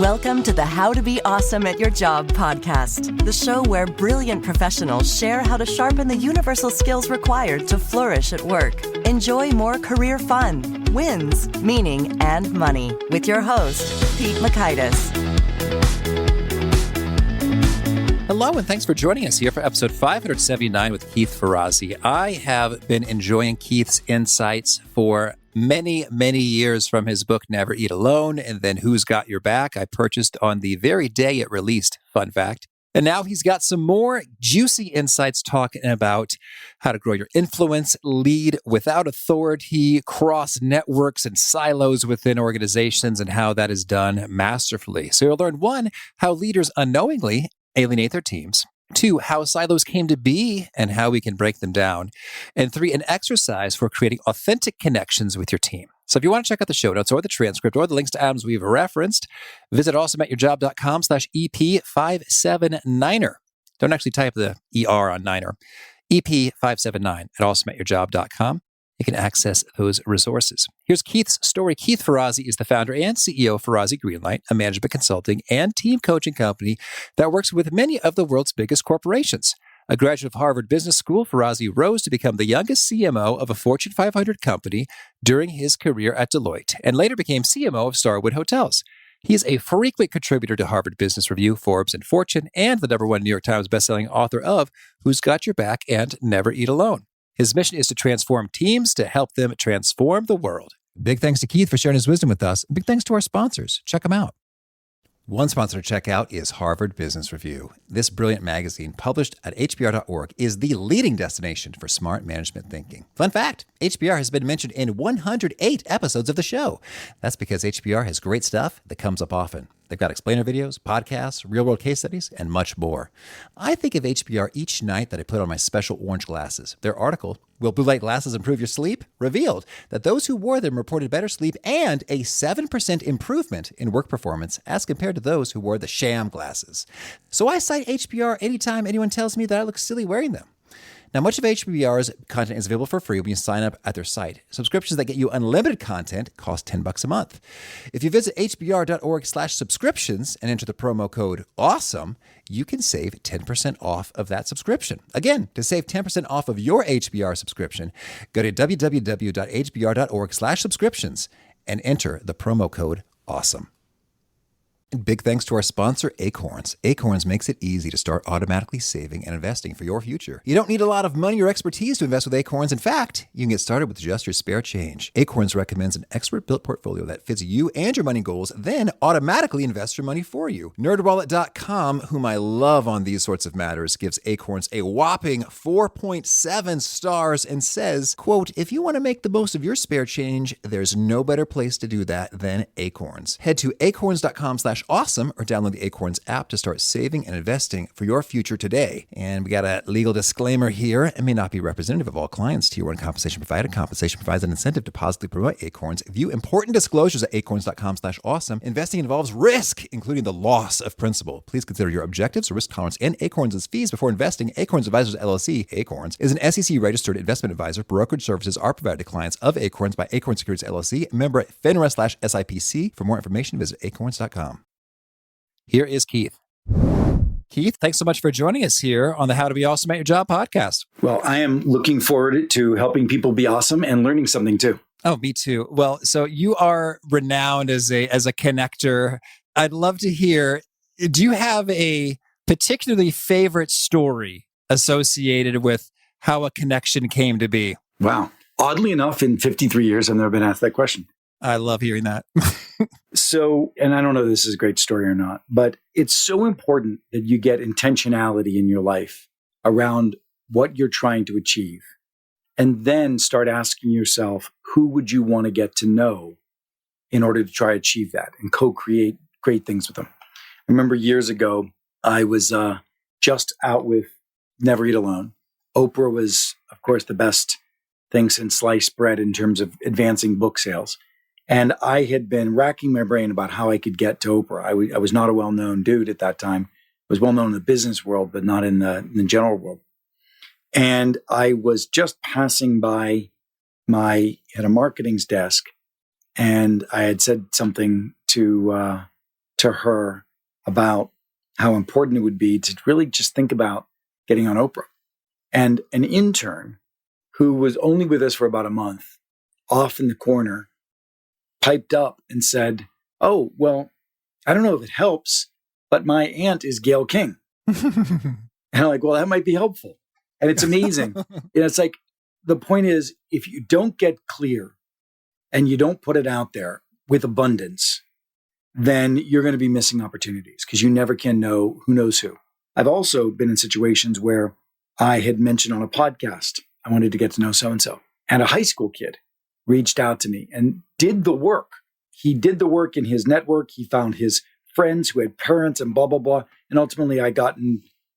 Welcome to the How to Be Awesome at Your Job podcast, the show where brilliant professionals share how to sharpen the universal skills required to flourish at work. Enjoy more career fun, wins, meaning, and money with your host, Pete Makaitis. Hello, and thanks for joining us here for episode 579 with Keith Ferrazzi. I have been enjoying Keith's insights for many, many years, from his book, Never Eat Alone, and then Who's Got Your Back, I purchased on the very day it released, fun fact. And now he's got some more juicy insights talking about how to grow your influence, lead without authority, cross networks and silos within organizations, and how that is done masterfully. So you'll learn, 1, how leaders unknowingly alienate their teams. 2, how silos came to be and how we can break them down. And 3, an exercise for creating authentic connections with your team. So if you want to check out the show notes or the transcript or the links to items we've referenced, visit awesomeatyourjob.com/EP579er. Don't actually type the ER on niner. EP579 at awesomeatyourjob.com. You can access those resources. Here's Keith's story. Keith Ferrazzi is the founder and CEO of Ferrazzi Greenlight, a management consulting and team coaching company that works with many of the world's biggest corporations. A graduate of Harvard Business School, Ferrazzi rose to become the youngest CMO of a Fortune 500 company during his career at Deloitte, and later became CMO of Starwood Hotels. He is a frequent contributor to Harvard Business Review, Forbes, and Fortune, and the #1 New York Times bestselling author of Who's Got Your Back and Never Eat Alone. His mission is to transform teams to help them transform the world. Big thanks to Keith for sharing his wisdom with us. Big thanks to our sponsors. Check them out. One sponsor to check out is Harvard Business Review. This brilliant magazine, published at hbr.org, is the leading destination for smart management thinking. Fun fact, HBR has been mentioned in 108 episodes of the show. That's because HBR has great stuff that comes up often. They've got explainer videos, podcasts, real-world case studies, and much more. I think of HBR each night that I put on my special orange glasses. Their article, Will Blue Light Glasses Improve Your Sleep?, revealed that those who wore them reported better sleep and a 7% improvement in work performance as compared to those who wore the sham glasses. So I cite HBR anytime anyone tells me that I look silly wearing them. Now, much of HBR's content is available for free when you sign up at their site. Subscriptions that get you unlimited content cost $10 a month. If you visit hbr.org/subscriptions and enter the promo code AWESOME, you can save 10% off of that subscription. Again, to save 10% off of your HBR subscription, go to www.hbr.org/subscriptions and enter the promo code AWESOME. And big thanks to our sponsor, Acorns. Acorns makes it easy to start automatically saving and investing for your future. You don't need a lot of money or expertise to invest with Acorns. In fact, you can get started with just your spare change. Acorns recommends an expert-built portfolio that fits you and your money goals, then automatically invests your money for you. NerdWallet.com, whom I love on these sorts of matters, gives Acorns a whopping 4.7 stars and says, quote, "If you want to make the most of your spare change, there's no better place to do that than Acorns. Head to acorns.com/awesome or download the Acorns app to start saving and investing for your future today." And we got a legal disclaimer here. It may not be representative of all clients. Tier 1 compensation provided. Compensation provides an incentive to positively promote Acorns. View important disclosures at acorns.com/awesome. Investing involves risk, including the loss of principal. Please consider your objectives, risk tolerance, and Acorns' fees before investing. Acorns Advisors LLC, Acorns, is an SEC-registered investment advisor. Brokerage services are provided to clients of Acorns by Acorns Securities LLC, member FINRA/SIPC. For more information, visit acorns.com. Here is Keith. Keith, thanks so much for joining us here on the How to Be Awesome at Your Job podcast. Well, I am looking forward to helping people be awesome and learning something too. Oh, me too. Well, so you are renowned as a connector. I'd love to hear, do you have a particularly favorite story associated with how a connection came to be? Wow. Oddly enough, in 53 years, I've never been asked that question. I love hearing that. So, and I don't know if this is a great story or not, but it's so important that you get intentionality in your life around what you're trying to achieve. And then start asking yourself, who would you want to get to know in order to try to achieve that and co-create great things with them? I remember years ago, I was just out with Never Eat Alone. Oprah was, of course, the best thing since sliced bread in terms of advancing book sales. And I had been racking my brain about how I could get to Oprah. I was not a well-known dude at that time. I was well-known in the business world, but not in the general world. And I was just passing by at a marketing's desk, and I had said something to to her about how important it would be to really just think about getting on Oprah. And an intern who was only with us for about a month, off in the corner, piped up and said, "Oh, well, I don't know if it helps, but my aunt is Gayle King." And I'm like, "Well, that might be helpful." And it's amazing. It's like, the point is, if you don't get clear and you don't put it out there with abundance, then you're going to be missing opportunities because you never can know who knows who. I've also been in situations where I had mentioned on a podcast, I wanted to get to know so-and-so. And a high school kid reached out to me and did the work. He did the work in his network. He found his friends who had parents and blah, blah, blah. And ultimately I got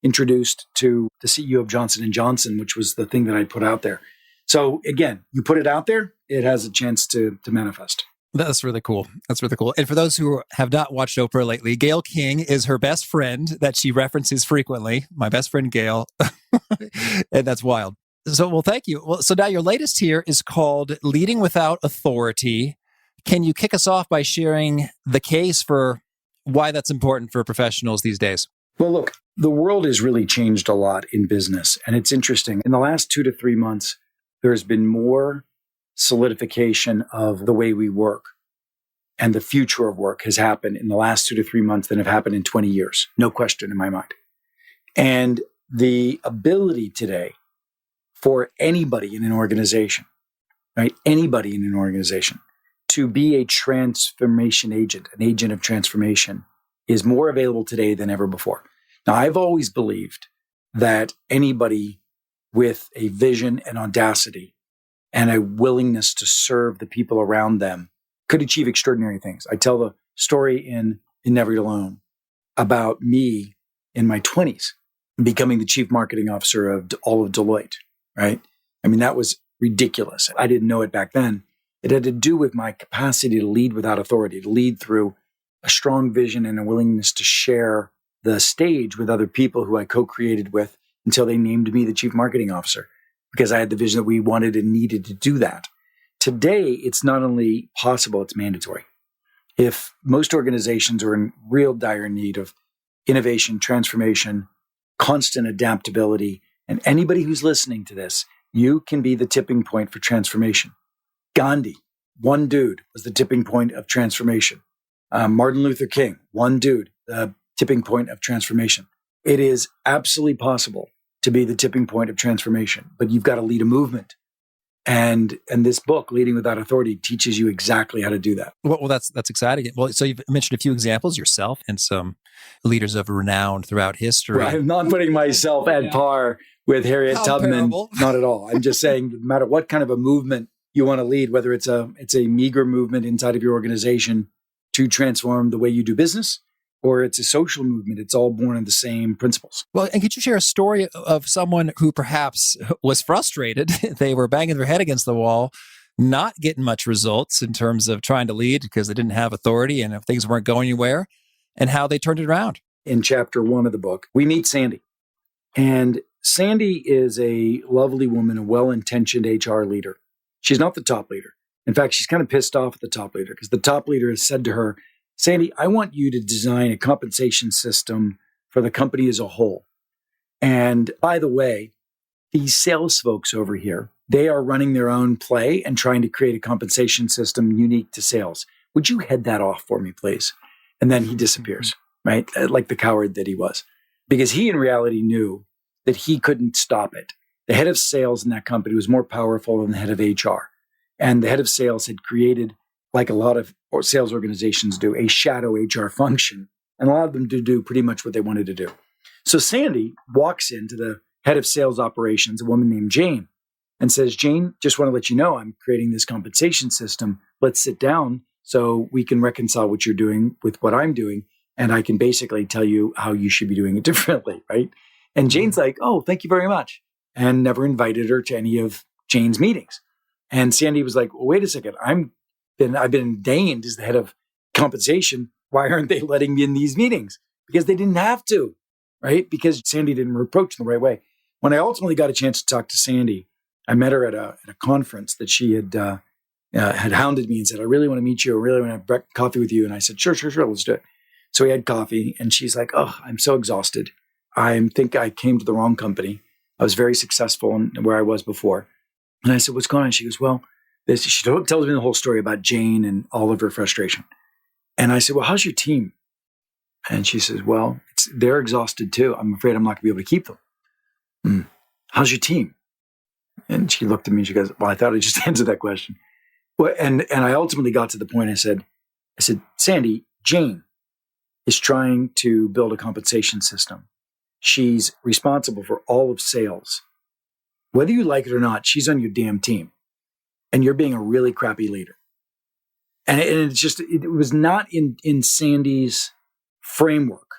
introduced to the CEO of Johnson & Johnson, which was the thing that I put out there. So again, you put it out there, it has a chance to manifest. That's really cool. That's really cool. And for those who have not watched Oprah lately, Gayle King is her best friend that she references frequently. My best friend, Gayle. And that's wild. So, well, thank you. Well, so now your latest here is called Leading Without Authority. Can you kick us off by sharing the case for why that's important for professionals these days? Well, look, the world has really changed a lot in business. And it's interesting. In the last 2 to 3 months, there has been more solidification of the way we work, and the future of work has happened in the last 2 to 3 months than have happened in 20 years. No question in my mind. And the ability today for anybody in an organization, right? Anybody in an organization to be a transformation agent, an agent of transformation, is more available today than ever before. Now, I've always believed that anybody with a vision and audacity and a willingness to serve the people around them could achieve extraordinary things. I tell the story in Never Eat Alone about me in my 20s becoming the chief marketing officer of all of Deloitte, right? I mean, that was ridiculous. I didn't know it back then. It had to do with my capacity to lead without authority, to lead through a strong vision and a willingness to share the stage with other people who I co-created with until they named me the chief marketing officer, because I had the vision that we wanted and needed to do that. Today, it's not only possible, it's mandatory. If most organizations are in real dire need of innovation, transformation, constant adaptability, and anybody who's listening to this, you can be the tipping point for transformation. Gandhi, one dude, was the tipping point of transformation. Martin Luther King, one dude, the tipping point of transformation. It is absolutely possible to be the tipping point of transformation, but you've got to lead a movement. And this book, Leading Without Authority, teaches you exactly how to do that. Well, that's exciting. Well, so you've mentioned a few examples, yourself and some leaders of renown throughout history. Well, I'm not putting myself at par with Harriet Tubman. Not at all. I'm just saying, no matter what kind of a movement you want to lead, whether it's a meager movement inside of your organization to transform the way you do business, or it's a social movement, it's all born of the same principles. Well, and could you share a story of someone who perhaps was frustrated? They were banging their head against the wall, not getting much results in terms of trying to lead because they didn't have authority and if things weren't going anywhere, and how they turned it around. In chapter 1 of the book, we meet Sandy. And Sandy is a lovely woman, a well-intentioned HR leader. She's not the top leader. In fact, she's kind of pissed off at the top leader because the top leader has said to her, "Sandy, I want you to design a compensation system for the company as a whole. And by the way, these sales folks over here, they are running their own play and trying to create a compensation system unique to sales. Would you head that off for me, please?" And then he disappears, right? Like the coward that he was, because he in reality knew that he couldn't stop it. The head of sales in that company was more powerful than the head of HR. And the head of sales had created, like a lot of sales organizations do, a shadow HR function and allowed them to do pretty much what they wanted to do. So Sandy walks into the head of sales operations, a woman named Jane, and says, "Jane, just want to let you know I'm creating this compensation system. Let's sit down so we can reconcile what you're doing with what I'm doing. And I can basically tell you how you should be doing it differently," right? And Jane's like, "Oh, thank you very much," and never invited her to any of Jane's meetings. And Sandy was like, "Well, wait a second. I've been ordained as the head of compensation. Why aren't they letting me in these meetings?" Because they didn't have to, right? Because Sandy didn't approach in the right way. When I ultimately got a chance to talk to Sandy, I met her at a conference that she had hounded me and said, "I really want to meet you. I really want to have coffee with you." And I said, sure, let's do it. So we had coffee and she's like, oh, I'm so exhausted. I think I came to the wrong company. I was very successful in where I was before. And I said, what's going on? She goes, well, she tells me the whole story about Jane and all of her frustration. And I said, well, how's your team? And she says, well, they're exhausted too. I'm afraid I'm not going to be able to keep them. How's your team? And she looked at me and she goes, well, I thought I just answered that question. Well, and I ultimately got to the point. I said, Sandy, Jane is trying to build a compensation system. She's responsible for all of sales. Whether you like it or not, she's on your damn team. And you're being a really crappy leader. And it was not in Sandy's framework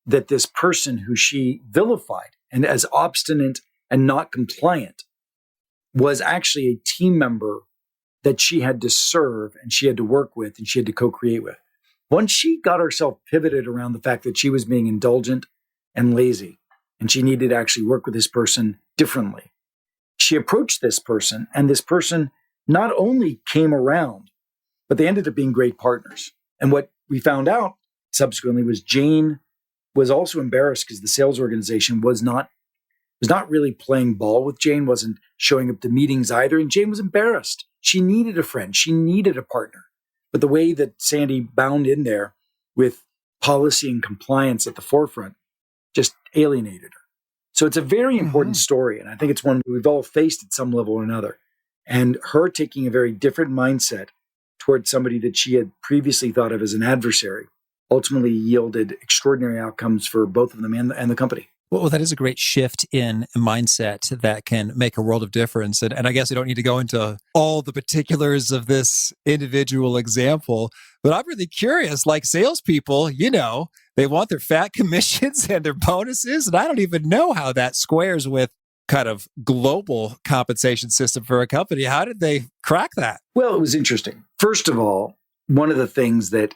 that this person who she vilified and as obstinate and not compliant was actually a team member that she had to serve and she had to work with and she had to co-create with. Once she got herself pivoted around the fact that she was being indulgent and lazy and she needed to actually work with this person differently, she approached this person and this person not only came around, but they ended up being great partners. And what we found out subsequently was Jane was also embarrassed because the sales organization was not really playing ball with Jane, wasn't showing up to meetings either. And Jane was embarrassed. She needed a friend. She needed a partner. But the way that Sandy bound in there with policy and compliance at the forefront just alienated her. So it's a very important story. And I think it's one we've all faced at some level or another. And her taking a very different mindset towards somebody that she had previously thought of as an adversary ultimately yielded extraordinary outcomes for both of them and the company. Well, that is a great shift in mindset that can make a world of difference. And I guess we don't need to go into all the particulars of this individual example, but I'm really curious, like salespeople, they want their fat commissions and their bonuses. And I don't even know how that squares with kind of global compensation system for a company. How did they crack that? Well, it was interesting. First of all, one of the things that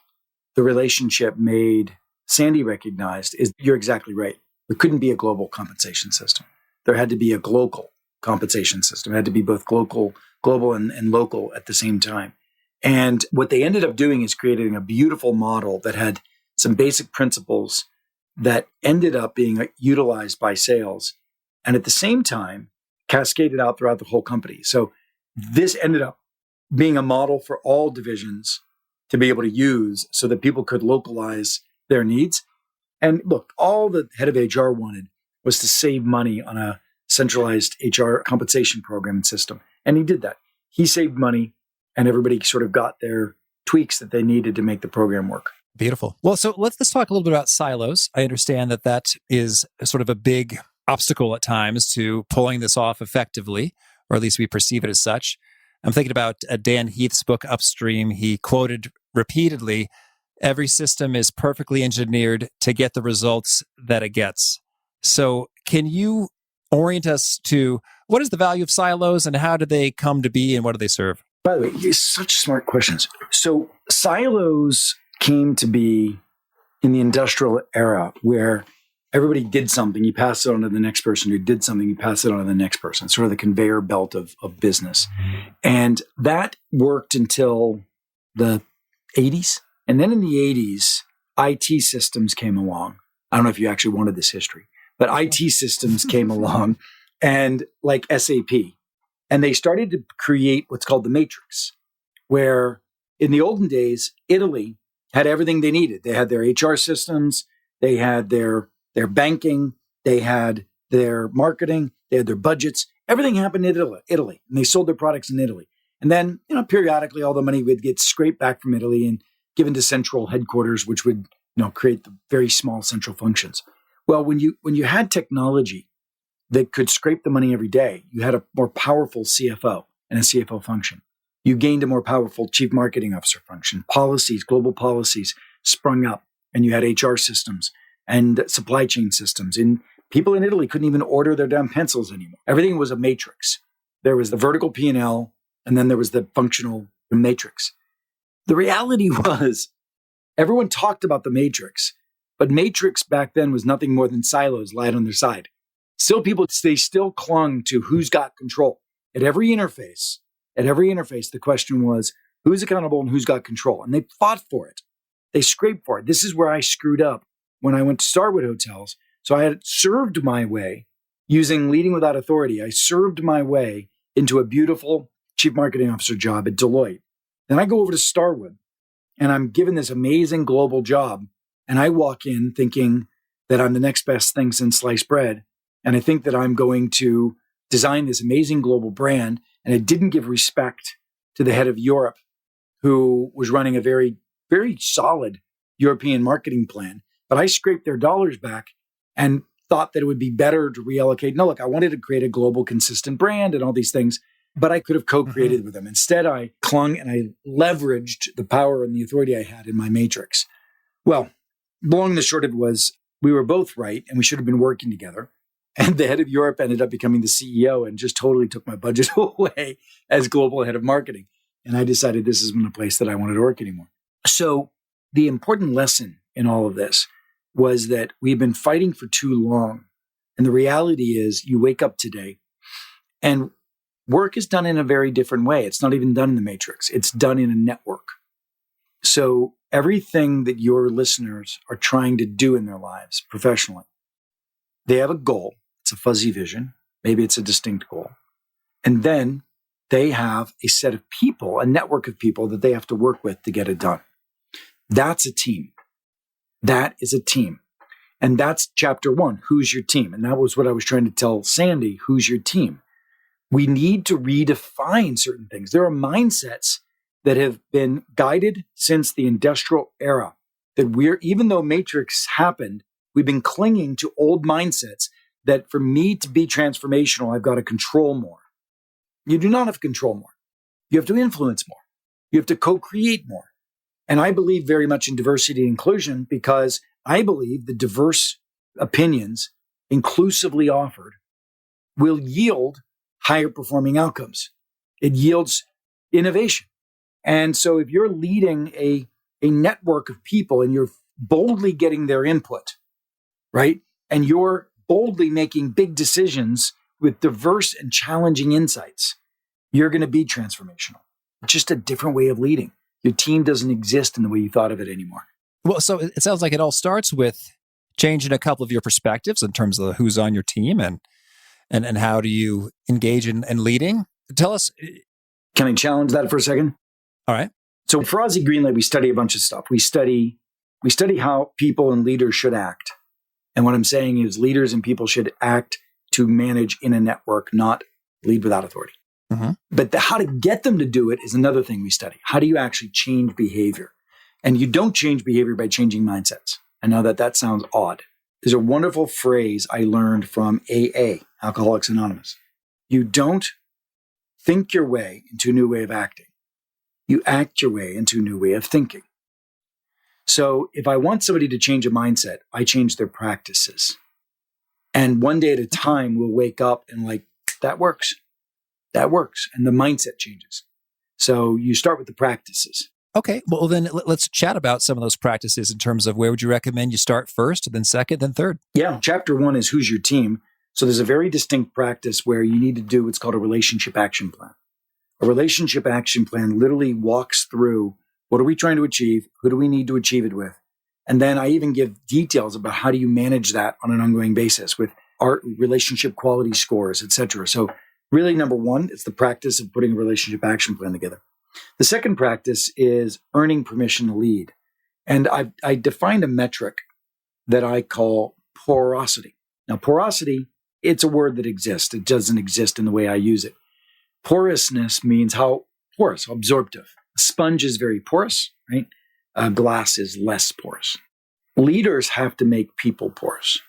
the relationship made Sandy recognized is you're exactly right. There couldn't be a global compensation system. There had to be a global compensation system. It had to be both global and local at the same time. And what they ended up doing is creating a beautiful model that had some basic principles that ended up being utilized by sales and at the same time cascaded out throughout the whole company. So this ended up being a model for all divisions to be able to use so that people could localize their needs. And look, all the head of HR wanted was to save money on a centralized HR compensation program and system. And he did that. He saved money and everybody sort of got their tweaks that they needed to make the program work. Beautiful. Well, so let's talk a little bit about silos. I understand that is sort of a big obstacle at times to pulling this off effectively, or at least we perceive it as such. I'm thinking about Dan Heath's book, Upstream. He quoted repeatedly, every system is perfectly engineered to get the results that it gets. So can you orient us to what is the value of silos and how do they come to be and what do they serve? By the way, you're such smart questions. So silos came to be in the industrial era where everybody did something, you pass it on to the next person who did something, you pass it on to the next person, sort of the conveyor belt of business. And that worked until the 80s. And then in the 80s, IT systems came along. I don't know if you actually wanted this history, but IT systems came along and like SAP. And they started to create what's called the matrix, where in the olden days, Italy had everything they needed. They had their HR systems, they had their banking, they had their marketing, they had their budgets. Everything happened in Italy, and they sold their products in Italy. And then, periodically, all the money would get scraped back from Italy and given to central headquarters, which would, create the very small central functions. Well, when you had technology that could scrape the money every day, you had a more powerful CFO and a CFO function. You gained a more powerful chief marketing officer function. Policies, global policies sprung up, and you had HR systems and supply chain systems. And people in Italy couldn't even order their damn pencils anymore. Everything was a matrix. There was the vertical P&L, and then there was the functional matrix. The reality was everyone talked about the matrix, but matrix back then was nothing more than silos lied on their side. They still clung to who's got control. At every interface, the question was who's accountable and who's got control. And they fought for it. They scrape for it. This is where I screwed up when I went to Starwood Hotels. So I had served my way using leading without authority. I served my way into a beautiful chief marketing officer job at Deloitte. Then I go over to Starwood and I'm given this amazing global job. And I walk in thinking that I'm the next best thing since sliced bread. And I think that I'm going to design this amazing global brand. And I didn't give respect to the head of Europe, who was running a very, very solid European marketing plan. But I scraped their dollars back and thought that it would be better to reallocate. No, look, I wanted to create a global consistent brand and all these things, but I could have co-created with them. Instead, I clung and I leveraged the power and the authority I had in my matrix. Well, long and the short of it was we were both right and we should have been working together. And the head of Europe ended up becoming the CEO and just totally took my budget away as global head of marketing. And I decided this isn't a place that I wanted to work anymore. So the important lesson in all of this was that we've been fighting for too long. And the reality is you wake up today and work is done in a very different way. It's not even done in the matrix. It's done in a network. So everything that your listeners are trying to do in their lives professionally, they have a goal. It's a fuzzy vision. Maybe it's a distinct goal. And then they have a set of people, a network of people that they have to work with to get it done. That's a team. That is a team. And that's chapter one. Who's your team? And that was what I was trying to tell Sandy. Who's your team? We need to redefine certain things. There are mindsets that have been guided since the industrial era that even though Matrix happened, we've been clinging to old mindsets that for me to be transformational, I've got to control more. You do not have to control more. You have to influence more. You have to co-create more. And I believe very much in diversity and inclusion because I believe the diverse opinions inclusively offered will yield higher performing outcomes. It yields innovation. And so if you're leading a network of people and you're boldly getting their input, right? And you're boldly making big decisions with diverse and challenging insights, you're going to be transformational. It's just a different way of leading. Your team doesn't exist in the way you thought of it anymore. Well, so it sounds like it all starts with changing a couple of your perspectives in terms of who's on your team and how do you engage in leading. Tell us. Can I challenge that for a second? All right. So Ferrazzi Greenlight, we study a bunch of stuff. We study how people and leaders should act. And what I'm saying is leaders and people should act to manage in a network, not lead without authority. Mm-hmm. But how to get them to do it is another thing we study. How do you actually change behavior? And you don't change behavior by changing mindsets. I know that sounds odd. There's a wonderful phrase I learned from AA, Alcoholics Anonymous. You don't think your way into a new way of acting. You act your way into a new way of thinking. So if I want somebody to change a mindset, I change their practices. And one day at a time, we'll wake up and that works. That works. And the mindset changes. So you start with the practices. Okay. Well, then let's chat about some of those practices in terms of where would you recommend you start first, then second, then third? Yeah. Chapter one is who's your team. So there's a very distinct practice where you need to do what's called a relationship action plan. A relationship action plan literally walks through what are we trying to achieve? Who do we need to achieve it with? And then I even give details about how do you manage that on an ongoing basis with our relationship quality scores, et cetera. So really, number one, it's the practice of putting a relationship action plan together. The second practice is earning permission to lead. And I defined a metric that I call porosity. Now, porosity, it's a word that exists. It doesn't exist in the way I use it. Porousness means how porous, absorptive. A sponge is very porous, right? A glass is less porous. Leaders have to make people porous.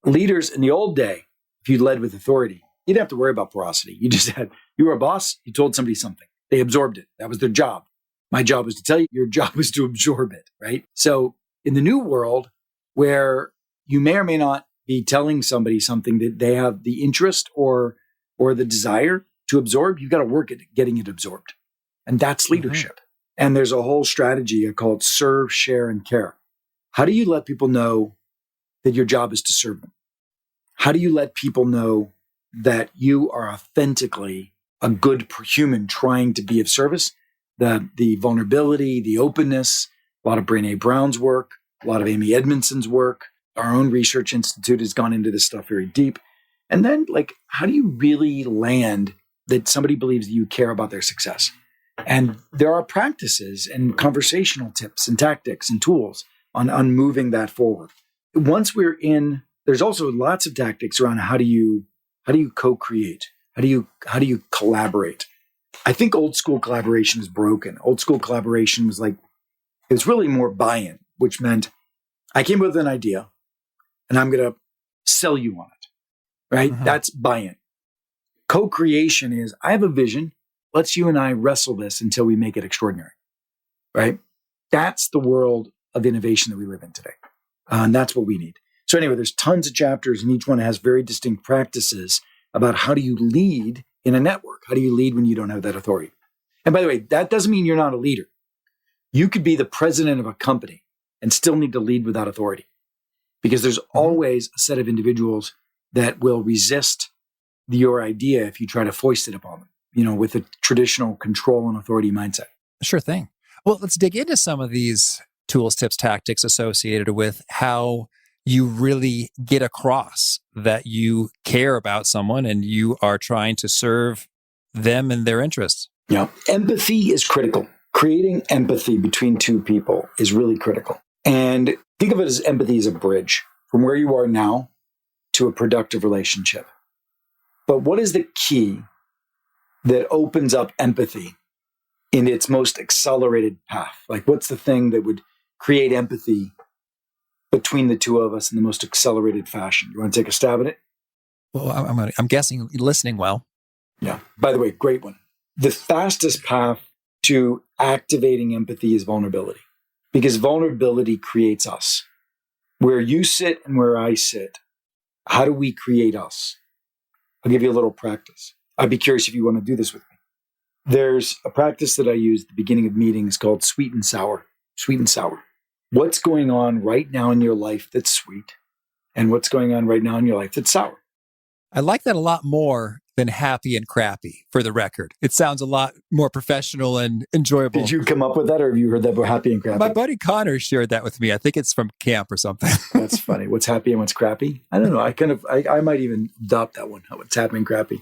Leaders in the old day, if you led with authority, you didn't have to worry about porosity. You were a boss, you told somebody something. They absorbed it. That was their job. My job was to tell you, your job was to absorb it, right? So in the new world, where you may or may not be telling somebody something that they have the interest or the desire to absorb, you've got to work at getting it absorbed. And that's leadership. Mm-hmm. And there's a whole strategy called serve, share, and care. How do you let people know that your job is to serve them? How do you let people know that you are authentically a good human trying to be of service? The vulnerability, the openness, a lot of Brené Brown's work, a lot of Amy Edmondson's work. Our own research institute has gone into this stuff very deep. And then, like, how do you really land that somebody believes that you care about their success? And there are practices and conversational tips and tactics and tools on moving that forward. Once we're in, there's also lots of tactics around how do you co-create? How do you collaborate? I think old school collaboration is broken. Old school collaboration was like, it was really more buy-in, which meant I came up with an idea and I'm going to sell you on it, right? That's buy-in. Co-creation is, I have a vision. Let's you and I wrestle this until we make it extraordinary, right? That's the world of innovation that we live in today. And that's what we need. So anyway, there's tons of chapters and each one has very distinct practices about how do you lead in a network? How do you lead when you don't have that authority? And by the way, that doesn't mean you're not a leader. You could be the president of a company and still need to lead without authority because there's always a set of individuals that will resist your idea if you try to foist it upon them, with a traditional control and authority mindset. Sure thing. Well, let's dig into some of these tools, tips, tactics associated with how you really get across that you care about someone and you are trying to serve them and their interests. Yeah. Empathy is critical. Creating empathy between two people is really critical. And think of it as empathy as a bridge from where you are now to a productive relationship. But what is the key that opens up empathy in its most accelerated path? Like, what's the thing that would create empathy between the two of us in the most accelerated fashion? You want to take a stab at it? Well, I'm guessing listening well. Yeah. By the way, great one. The fastest path to activating empathy is vulnerability, because vulnerability creates us. Where you sit and where I sit, how do we create us? I'll give you a little practice. I'd be curious if you want to do this with me. There's a practice that I use at the beginning of meetings called sweet and sour. Sweet and sour. What's going on right now in your life that's sweet? And what's going on right now in your life that's sour? I like that a lot more than happy and crappy, for the record. It sounds a lot more professional and enjoyable. Did you come up with that, or have you heard that about happy and crappy? My buddy Connor shared that with me. I think it's from camp or something. That's funny. What's happy and what's crappy? I don't know. I might even adopt that one. What's happy and crappy?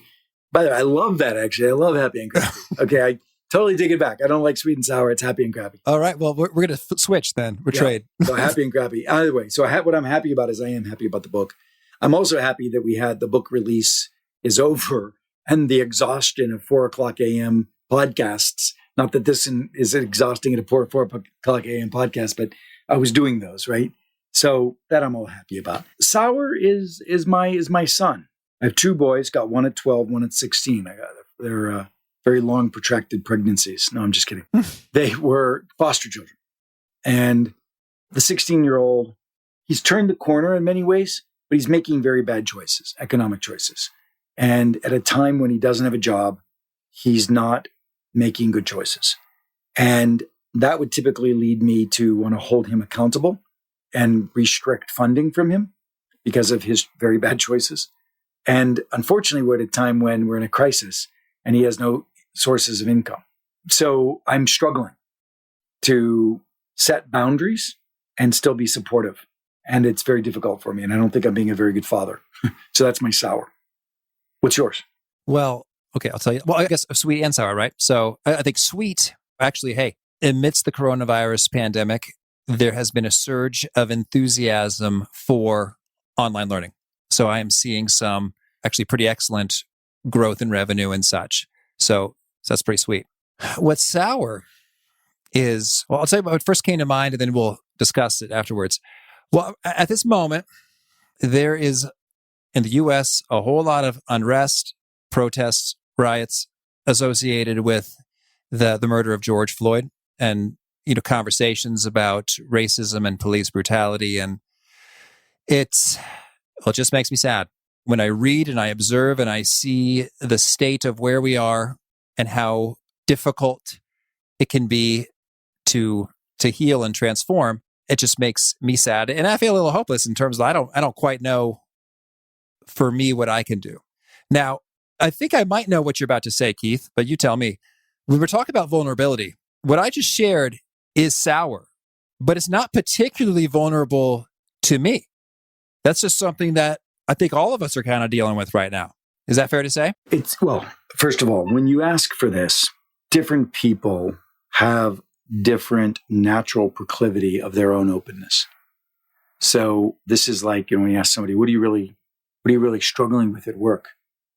By the way, I love that, actually. I love happy and crappy. Okay, I totally take it back. I don't like sweet and sour. It's happy and crappy. All right. Well, we're going to switch then. We're trade. So happy and crappy. Either way. So what I'm happy about is I am happy about the book. I'm also happy that we had the book release is over and the exhaustion of 4:00 a.m. podcasts. Not that this is exhausting at a 4:00 a.m. podcast, but I was doing those, right? So that I'm all happy about. Sour is my son. I have two boys, got one at 12, one at 16. They're very long, protracted pregnancies. No, I'm just kidding. They were foster children. And the 16-year-old, he's turned the corner in many ways, but he's making very bad choices, economic choices. And at a time when he doesn't have a job, he's not making good choices. And that would typically lead me to want to hold him accountable and restrict funding from him because of his very bad choices. And unfortunately, we're at a time when we're in a crisis and he has no sources of income. So I'm struggling to set boundaries and still be supportive. And it's very difficult for me. And I don't think I'm being a very good father. So that's my sour. What's yours? Well, okay, I'll tell you. Well, I guess sweet and sour, right? So I think sweet, actually, hey, amidst the coronavirus pandemic, there has been a surge of enthusiasm for online learning. So I am seeing some actually pretty excellent growth in revenue and such. So that's pretty sweet. What's sour is, well, I'll tell you what first came to mind and then we'll discuss it afterwards. Well, at this moment, there is in the US a whole lot of unrest, protests, riots associated with the murder of George Floyd and, conversations about racism and police brutality. And it just makes me sad when I read and I observe and I see the state of where we are and how difficult it can be to heal and transform. It just makes me sad. And I feel a little hopeless in terms of I don't quite know for me what I can do. Now, I think I might know what you're about to say, Keith, but you tell me. When we're talking about vulnerability, what I just shared is sour. but it's not particularly vulnerable to me. That's just something that I think all of us are kind of dealing with right now. Is that fair to say? Well, first of all, when you ask for this, different people have different natural proclivity of their own openness. So this is like, when you ask somebody, what are you really struggling with at work?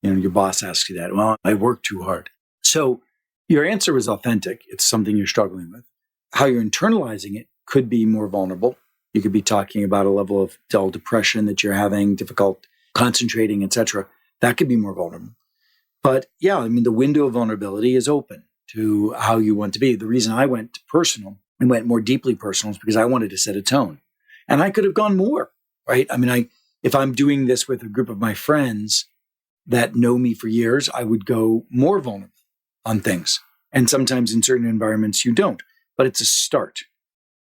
Your boss asks you that. Well, I work too hard. So your answer was authentic. It's something you're struggling with. How you're internalizing it could be more vulnerable. You could be talking about a level of dull depression that you're having, difficult concentrating, etc. That could be more vulnerable. But yeah, the window of vulnerability is open to how you want to be. The reason I went to personal and went more deeply personal is because I wanted to set a tone. And I could have gone more, right? If I'm doing this with a group of my friends that know me for years, I would go more vulnerable on things. And sometimes in certain environments you don't, but it's a start,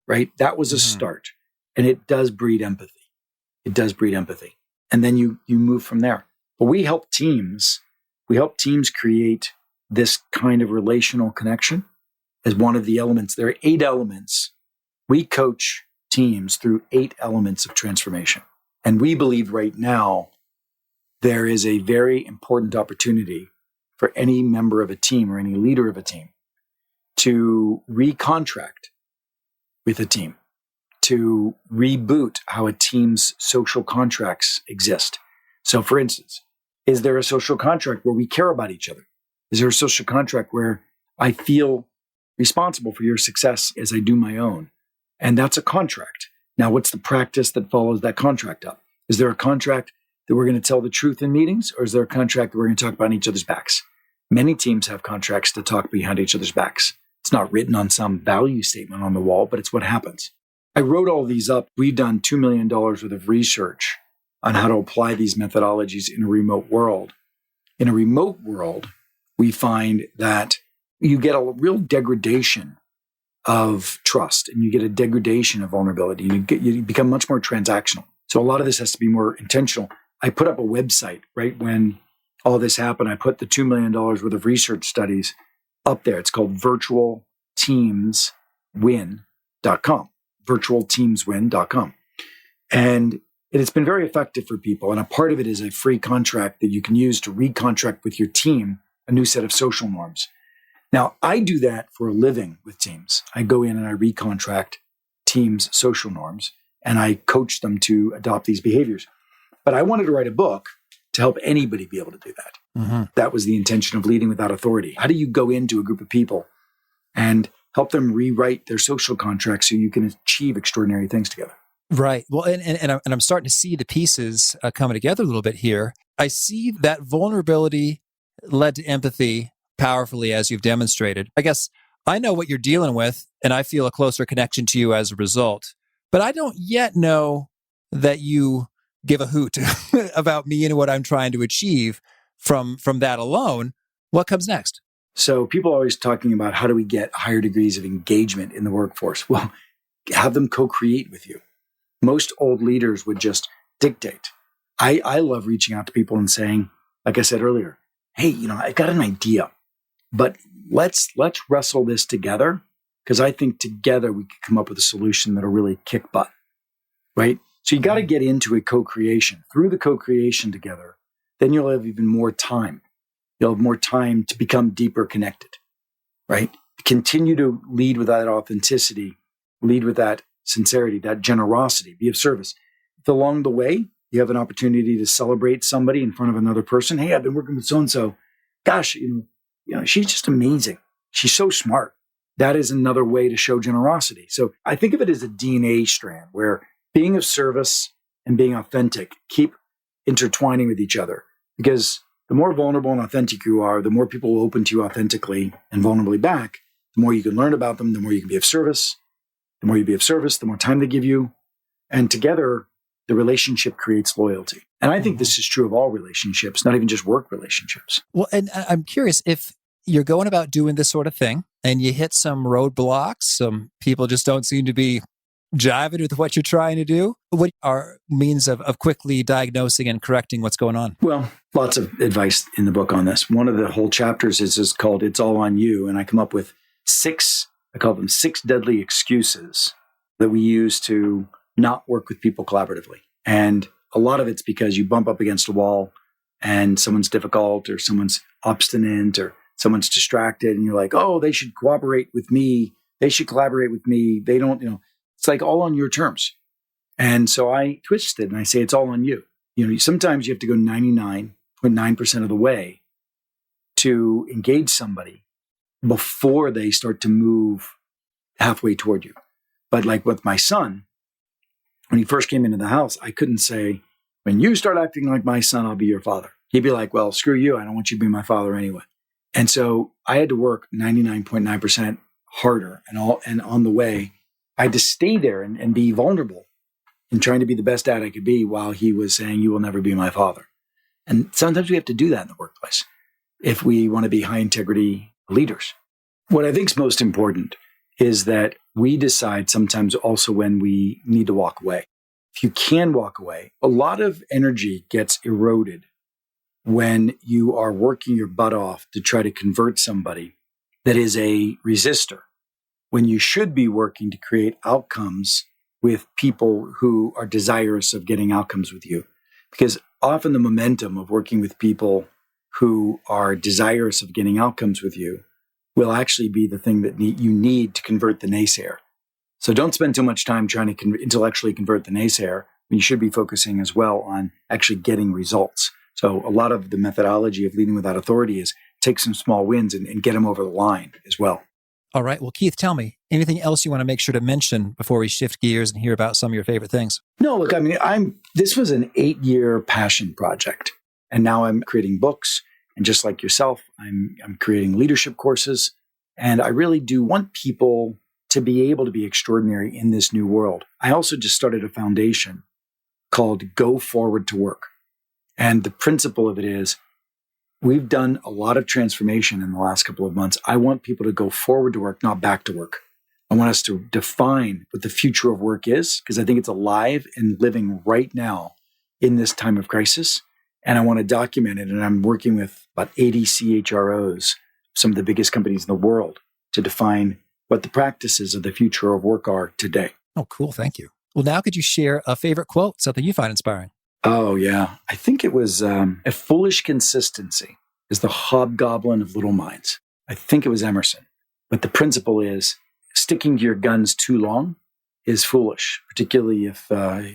right? That was a start. And it does breed empathy. It does breed empathy. And then you move from there. But we help teams create this kind of relational connection as one of the elements. There are 8 elements. We coach teams through 8 elements of transformation. And we believe right now there is a very important opportunity for any member of a team or any leader of a team to recontract with a team, to reboot how a team's social contracts exist. So for instance, is there a social contract where we care about each other? Is there a social contract where I feel responsible for your success as I do my own? And that's a contract. Now, what's the practice that follows that contract up? Is there a contract that we're going to tell the truth in meetings, or is there a contract that we're going to talk behind each other's backs? Many teams have contracts to talk behind each other's backs. It's not written on some value statement on the wall, but it's what happens. I wrote all these up. We've done $2 million worth of research on how to apply these methodologies in a remote world. In a remote world, we find that you get a real degradation of trust, and you get a degradation of vulnerability. You become much more transactional. So a lot of this has to be more intentional. I put up a website right when all this happened. I put the $2 million worth of research studies up there. It's called virtualteamswin.com, virtualteamswin.com. And it's been very effective for people. And a part of it is a free contract that you can use to recontract with your team a new set of social norms. Now, I do that for a living with teams. I go in and I recontract teams' social norms, and I coach them to adopt these behaviors. But I wanted to write a book to help anybody be able to do that. Mm-hmm. That was the intention of Leading Without Authority. How do you go into a group of people and help them rewrite their social contracts so you can achieve extraordinary things together? Right. Well, and I'm starting to see the pieces coming together a little bit here. I see that vulnerability led to empathy powerfully, as you've demonstrated. I guess I know what you're dealing with, and I feel a closer connection to you as a result. But I don't yet know that you give a hoot about me and what I'm trying to achieve from that alone. What comes next? So people are always talking about how do we get higher degrees of engagement in the workforce? Well, have them co-create with you. Most old leaders would just dictate. I love reaching out to people and saying, like I said earlier, hey, I got an idea, but let's wrestle this together, because I think together we could come up with a solution that'll really kick butt, right? So you got to get into a co-creation. Through the co-creation together, then you'll have even more time. You'll have more time to become deeper connected, right? Continue to lead with that authenticity, lead with that sincerity, that generosity, be of service. If along the way, you have an opportunity to celebrate somebody in front of another person. Hey, I've been working with so-and-so. Gosh, she's just amazing. She's so smart. That is another way to show generosity. So I think of it as a DNA strand where being of service and being authentic keep intertwining with each other, because the more vulnerable and authentic you are, the more people will open to you authentically and vulnerably back, the more you can learn about them, the more you can be of service. The more you be of service, the more time they give you. And together, the relationship creates loyalty. And I think this is true of all relationships, not even just work relationships. Well, and I'm curious, if you're going about doing this sort of thing and you hit some roadblocks, some people just don't seem to be jiving with what you're trying to do, what are means of quickly diagnosing and correcting what's going on? Well, lots of advice in the book on this. One of the whole chapters is called It's All on You. And I come up with 6 deadly excuses that we use to not work with people collaboratively. And a lot of it's because you bump up against a wall and someone's difficult or someone's obstinate or someone's distracted and you're like, oh, they should cooperate with me. They should collaborate with me. They don't, it's like all on your terms. And so I twist it and I say, it's all on you. Sometimes you have to go 99.9% of the way to engage somebody before they start to move halfway toward you. But like with my son, when he first came into the house, I couldn't say, when you start acting like my son, I'll be your father. He'd be like, well, screw you. I don't want you to be my father anyway. And so I had to work 99.9% harder and on the way, I had to stay there and be vulnerable and trying to be the best dad I could be while he was saying, you will never be my father. And sometimes we have to do that in the workplace if we want to be high integrity leaders. What I think is most important is that we decide sometimes also when we need to walk away. If you can walk away, a lot of energy gets eroded when you are working your butt off to try to convert somebody that is a resistor, when you should be working to create outcomes with people who are desirous of getting outcomes with you. Because often the momentum of working with people who are desirous of getting outcomes with you will actually be the thing that you need to convert the naysayer. So don't spend too much time trying to intellectually convert the naysayer when you should be focusing as well on actually getting results. So a lot of the methodology of leading without authority is take some small wins and get them over the line as well. All right. Well, Keith, tell me, anything else you want to make sure to mention before we shift gears and hear about some of your favorite things? No, look, this was an 8-year passion project. And now I'm creating books. And just like yourself, I'm creating leadership courses. And I really do want people to be able to be extraordinary in this new world. I also just started a foundation called Go Forward to Work. And the principle of it is, we've done a lot of transformation in the last couple of months. I want people to go forward to work, not back to work. I want us to define what the future of work is, because I think it's alive and living right now in this time of crisis. And I want to document it. And I'm working with about 80 CHROs, some of the biggest companies in the world, to define what the practices of the future of work are today. Oh, cool. Thank you. Well, now could you share a favorite quote, something you find inspiring? Oh, yeah. I think it was a foolish consistency is the hobgoblin of little minds. I think it was Emerson. But the principle is sticking to your guns too long is foolish, particularly if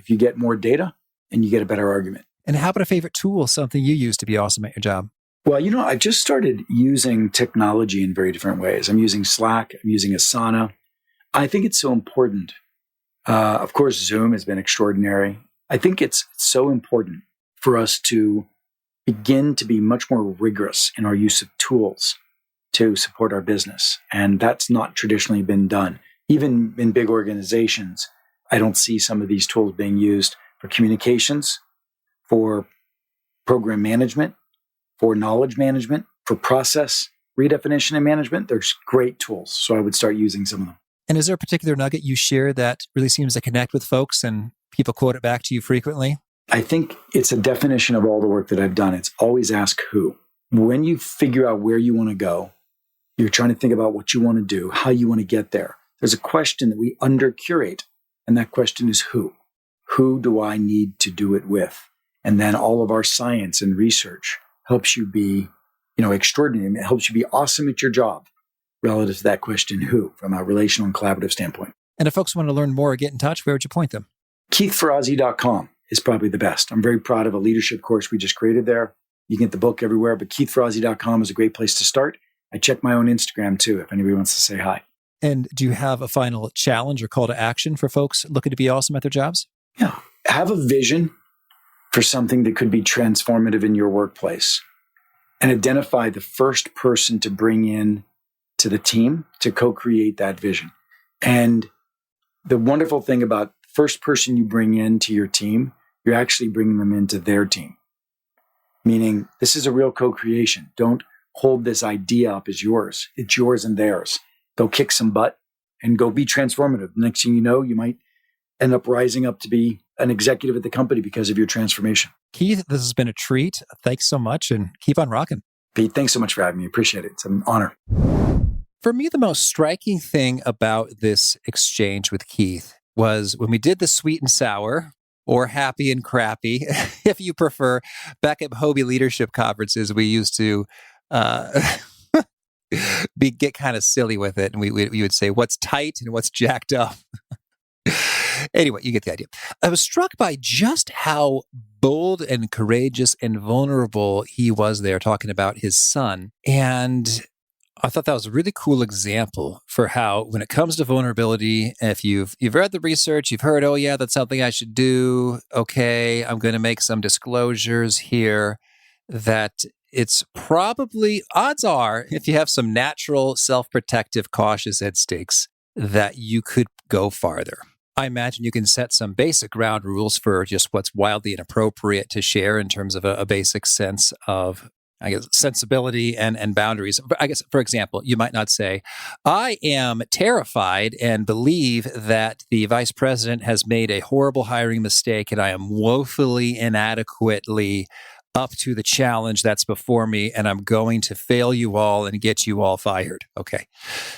you get more data and you get a better argument. And how about a favorite tool, something you use to be awesome at your job? Well, I just started using technology in very different ways. I'm using Slack. I'm using Asana. I think it's so important. Of course, Zoom has been extraordinary. I think it's so important for us to begin to be much more rigorous in our use of tools to support our business. And that's not traditionally been done. Even in big organizations, I don't see some of these tools being used for communications, for program management, for knowledge management, for process redefinition and management. There's great tools. So I would start using some of them. And is there a particular nugget you share that really seems to connect with folks and people quote it back to you frequently? I think it's a definition of all the work that I've done. It's always ask who. When you figure out where you want to go, you're trying to think about what you want to do, how you want to get there. There's a question that we under-curate, and that question is who. Who do I need to do it with? And then all of our science and research helps you be, extraordinary. It helps you be awesome at your job relative to that question, who, from a relational and collaborative standpoint. And if folks want to learn more or get in touch, where would you point them? KeithFerrazzi.com is probably the best. I'm very proud of a leadership course we just created there. You can get the book everywhere, but KeithFerrazzi.com is a great place to start. I check my own Instagram too, if anybody wants to say hi. And do you have a final challenge or call to action for folks looking to be awesome at their jobs? Yeah. Have a vision for something that could be transformative in your workplace and identify the first person to bring in to the team to co-create that vision. And the wonderful thing about the first person you bring into your team, you're actually bringing them into their team. Meaning this is a real co-creation. Don't hold this idea up as yours. It's yours and theirs. Go kick some butt and go be transformative. Next thing you know, you might end up rising up to be an executive at the company because of your transformation. Keith, this has been a treat. Thanks so much and keep on rocking. Pete, thanks so much for having me. Appreciate it. It's an honor. For me, the most striking thing about this exchange with Keith was when we did the sweet and sour, or happy and crappy, if you prefer. Back at Hobie leadership conferences, we used to get kind of silly with it. And we would say, what's tight and what's jacked up? Anyway, you get the idea. I was struck by just how bold and courageous and vulnerable he was there talking about his son. And I thought that was a really cool example for how, when it comes to vulnerability, if you've read the research, you've heard, oh yeah, that's something I should do. Okay, I'm going to make some disclosures here, that it's probably, odds are, if you have some natural self-protective, cautious instincts, that you could go farther. I imagine you can set some basic ground rules for just what's wildly inappropriate to share in terms of a basic sense of, I guess, sensibility and boundaries. I guess, for example, you might not say, I am terrified and believe that the vice president has made a horrible hiring mistake and I am woefully inadequately up to the challenge that's before me, and I'm going to fail you all and get you all fired. Okay.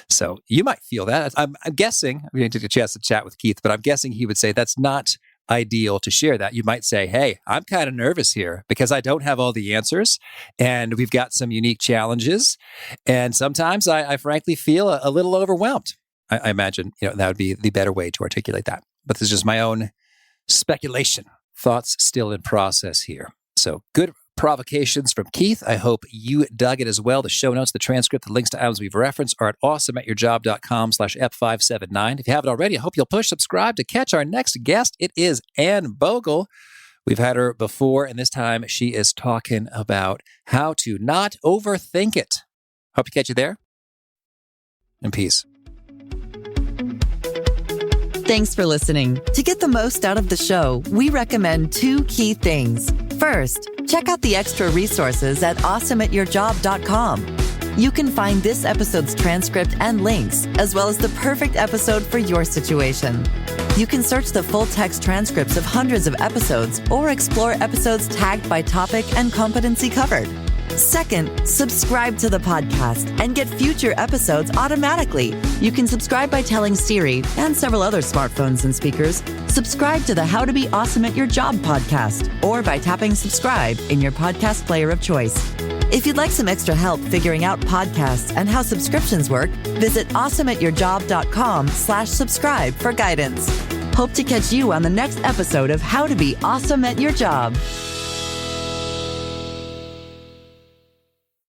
So you might feel that. I'm guessing, I'm going to take a chance to chat with Keith, but I'm guessing he would say that's not ideal to share that. You might say, hey, I'm kind of nervous here because I don't have all the answers and we've got some unique challenges. And sometimes I frankly feel a little overwhelmed. I imagine, that would be the better way to articulate that. But this is just my own speculation. Thoughts still in process here. So good provocations from Keith. I hope you dug it as well. The show notes, the transcript, the links to items we've referenced are at awesomeatyourjob.com/ep579. If you haven't already, I hope you'll push subscribe to catch our next guest. It is Ann Bogle. We've had her before, and this time she is talking about how to not overthink it. Hope to catch you there. And peace. Thanks for listening. To get the most out of the show, we recommend 2 key things. First, check out the extra resources at awesomeatyourjob.com. You can find this episode's transcript and links, as well as the perfect episode for your situation. You can search the full text transcripts of hundreds of episodes or explore episodes tagged by topic and competency covered. Second, subscribe to the podcast and get future episodes automatically. You can subscribe by telling Siri and several other smartphones and speakers, subscribe to the How to Be Awesome at Your Job podcast, or by tapping subscribe in your podcast player of choice. If you'd like some extra help figuring out podcasts and how subscriptions work, visit awesomeatyourjob.com/subscribe for guidance. Hope to catch you on the next episode of How to Be Awesome at Your Job.